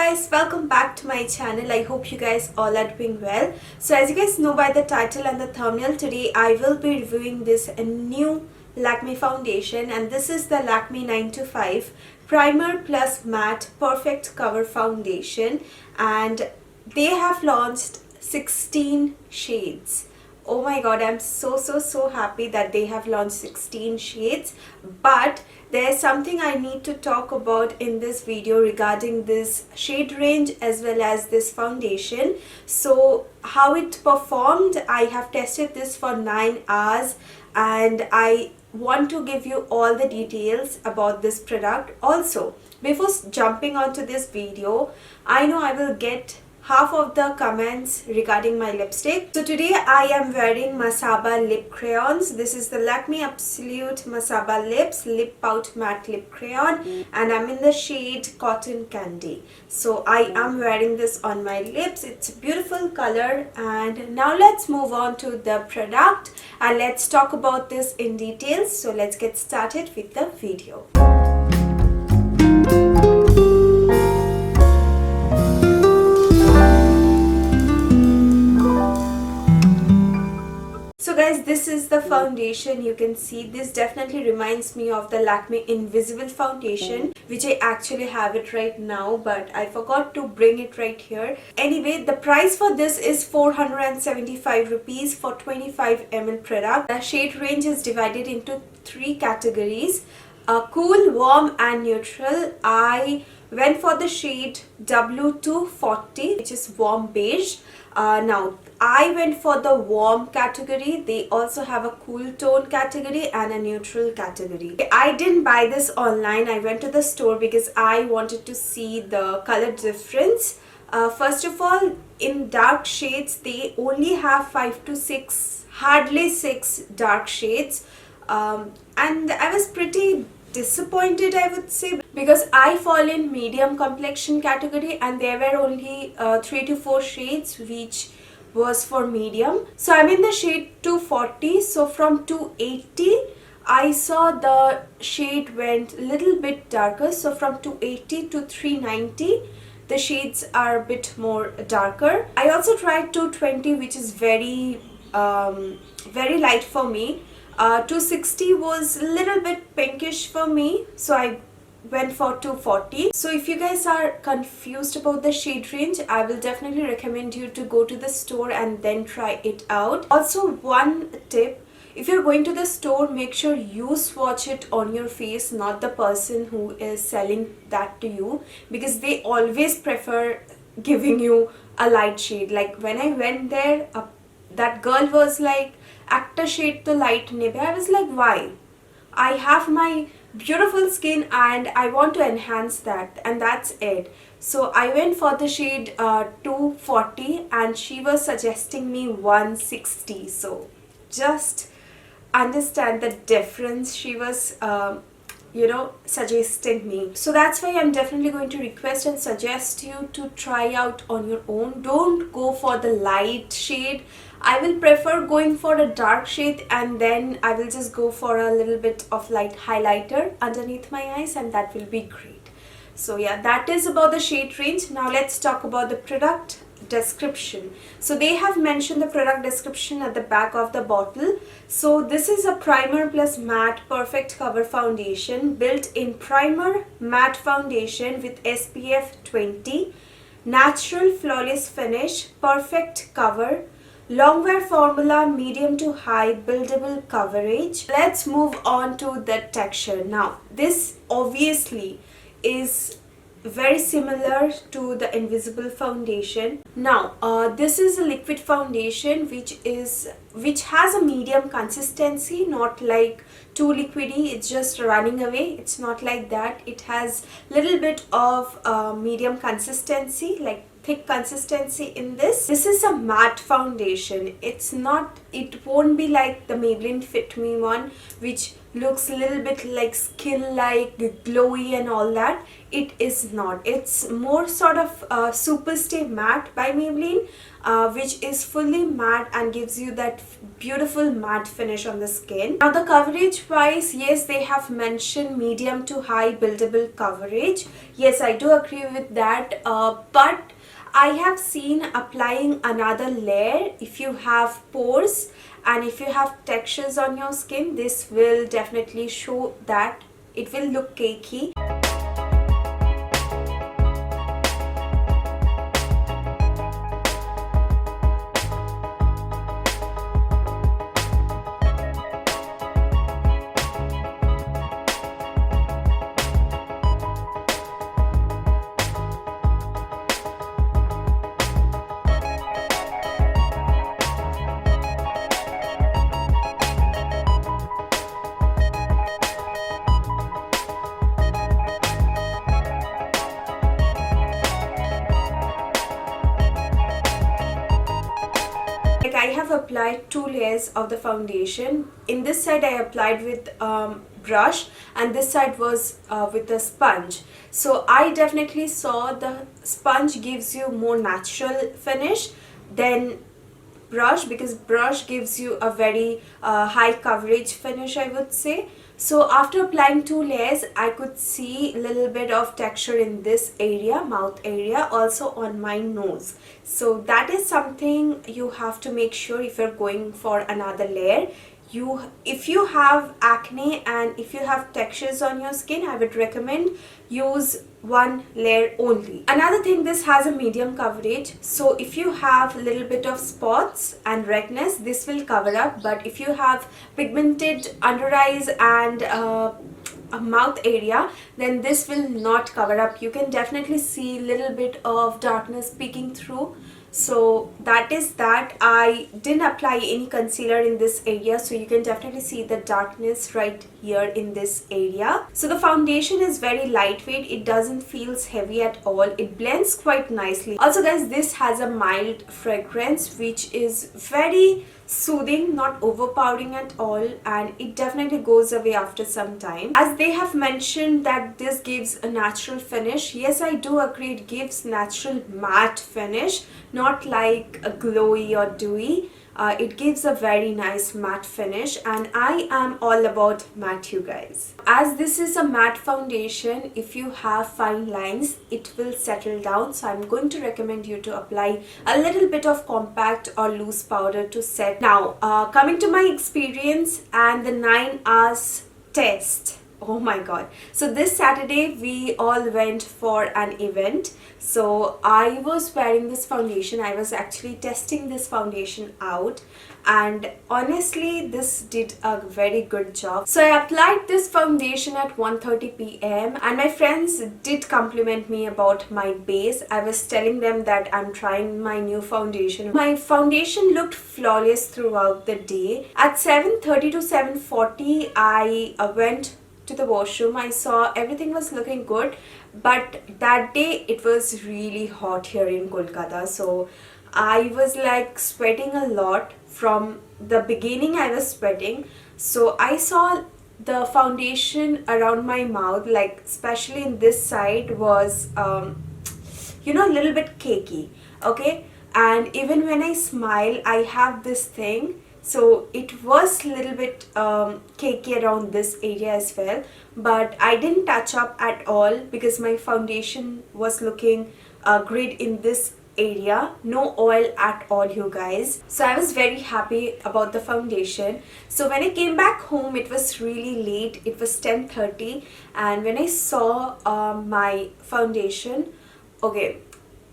guys, welcome back to my channel. I hope you guys all are doing well. So as you guys know by the title and the thumbnail, today I will be reviewing this new Lakme foundation, and this is the Lakme 925 Primer Plus Matte Perfect Cover Foundation, and they have launched 16 shades. Oh my god, I'm so happy that they have launched 16 shades. But there's something I need to talk about in this video regarding this shade range as well as this foundation. So how it performed, I have tested this for 9 hours and I want to give you all the details about this product. Also, before jumping onto this video, I know I will get half of the comments regarding my lipstick. So today I am wearing Masaba lip crayons. This is the Lakme Absolute Masaba Lips Lip Pout Matte Lip Crayon, and I'm in the shade Cotton Candy. So I am wearing this on my lips. It's a beautiful color, and now let's move on to the product and let's talk about this in details. So let's get started with the video. So guys, this is the foundation. You can see this definitely reminds me of the Lakme Invisible foundation, which I actually have it right now, but I forgot to bring it right here. Anyway, the price for this is 475 rupees for 25 ml product. The shade range is divided into 3 categories: cool, warm and neutral. I went for the shade W240, which is warm beige. Now I went for the warm category. They also have a cool tone category and a neutral category. I didn't buy this online. I went to the store because I wanted to see the color difference. First of all, in dark shades they only have 5 to 6, hardly 6 dark shades, and I was pretty disappointed, I would say, because I fall in medium complexion category and there were only 3 to 4 shades which was for medium. So I'm in the shade 240. So from 280 I saw the shade went a little bit darker. So from 280 to 390 the shades are a bit more darker. I also tried 220, which is very light for me. 260 was a little bit pinkish for me, so I went for 240. So if you guys are confused about the shade range, I will definitely recommend you to go to the store and then try it out. Also, one tip: if you're going to the store, make sure you swatch it on your face, not the person who is selling that to you, because they always prefer giving you a light shade. Like when I went there, that girl was like, "Acta shade to light nebe." I was like, why? I have my beautiful skin and I want to enhance that, and that's it. So I went for the shade 240 and she was suggesting me 160. So just understand the difference she was suggesting me. So that's why I'm definitely going to request and suggest you to try out on your own. Don't go for the light shade. I will prefer going for a dark shade and then I will just go for a little bit of light highlighter underneath my eyes, and that will be great. So yeah, that is about the shade range. Now let's talk about the product description. So they have mentioned the product description at the back of the bottle. So this is a primer plus matte perfect cover foundation, built in primer matte foundation with SPF 20, natural flawless finish, perfect cover, long wear formula, medium to high buildable coverage. Let's move on to the texture. Now this obviously is very similar to the Invisible foundation. Now this is a liquid foundation which has a medium consistency, not like too liquidy, it's just running away. It's not like that. It has little bit of medium consistency, like thick consistency in this. This is a matte foundation. It won't be like the Maybelline Fit Me one, which looks a little bit like skin like glowy and all that. It is not. It's more sort of Super Stay Matte by Maybelline, which is fully matte and gives you that beautiful matte finish on the skin. Now the coverage wise, yes, they have mentioned medium to high buildable coverage. Yes, I do agree with that, but I have seen applying another layer. If you have pores and if you have textures on your skin, this will definitely show that it will look cakey. I have applied 2 layers of the foundation. In this side I applied with brush and this side was with a sponge. So I definitely saw the sponge gives you more natural finish than brush, because brush gives you a very high coverage finish, I would say. So after applying 2 layers, I could see a little bit of texture in this area, mouth area, also on my nose. So that is something you have to make sure if you're going for another layer. If you have acne and if you have textures on your skin, I would recommend use 1 layer only. Another thing, this has a medium coverage, so if you have a little bit of spots and redness, this will cover up. But if you have pigmented under eyes and a mouth area, then this will not cover up. You can definitely see a little bit of darkness peeking through. So that is that. I didn't apply any concealer in this area, so you can definitely see the darkness right here in this area. So the foundation is very lightweight. It doesn't feel heavy at all. It blends quite nicely. Also guys, this has a mild fragrance which is very soothing, not overpowering at all, and it definitely goes away after some time. As they have mentioned that this gives a natural finish, yes, I do agree, it gives natural matte finish, not like a glowy or dewy. It gives a very nice matte finish, and I am all about matte, you guys. As this is a matte foundation, if you have fine lines, it will settle down. So I'm going to recommend you to apply a little bit of compact or loose powder to set. Now, coming to my experience and the 9 hours test. Oh my god. So this Saturday we all went for an event. So I was wearing this foundation. I was actually testing this foundation out, and honestly this did a very good job. So I applied this foundation at 1:30 p.m. and my friends did compliment me about my base. I was telling them that I'm trying my new foundation. My foundation looked flawless throughout the day. At 7:30 to 7:40 I went to the washroom. I saw everything was looking good, but that day it was really hot here in Kolkata, so I was like sweating a lot. From the beginning I was sweating, so I saw the foundation around my mouth, like especially in this side, was you know, a little bit cakey, okay? And even when I smile, I have this thing, so it was a little bit cakey around this area as well. But I didn't touch up at all because my foundation was looking great in this area. No oil at all, you guys. So I was very happy about the foundation. So when I came back home, it was really late. It was 10:30, and when I saw my foundation, okay,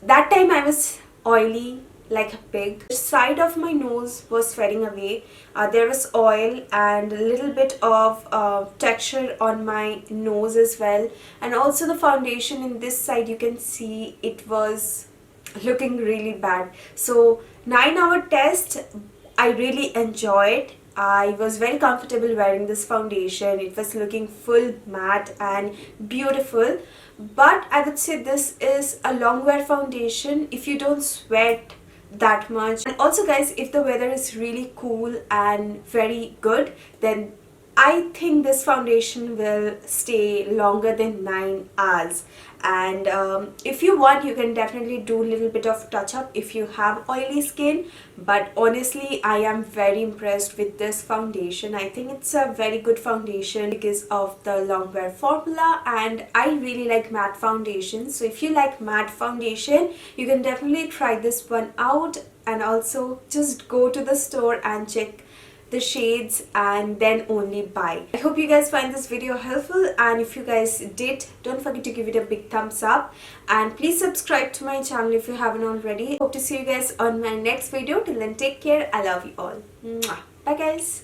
that time I was oily like a pig. The side of my nose was sweating away. There was oil and a little bit of texture on my nose as well, and also the foundation in this side, you can see it was looking really bad. So 9-hour test, I really enjoyed. I was very comfortable wearing this foundation. It was looking full matte and beautiful. But I would say this is a long wear foundation if you don't sweat that much. And also guys, if the weather is really cool and very good, then I think this foundation will stay longer than 9 hours, and if you want you can definitely do a little bit of touch up if you have oily skin, but honestly I am very impressed with this foundation. I think it's a very good foundation because of the long wear formula, and I really like matte foundations. So if you like matte foundation you can definitely try this one out, and also just go to the store and check the shades and then only buy. I hope you guys find this video helpful, and if you guys did, don't forget to give it a big thumbs up, and please subscribe to my channel if you haven't already. Hope to see you guys on my next video. Till then, take care. I love you all. Mwah. Bye guys.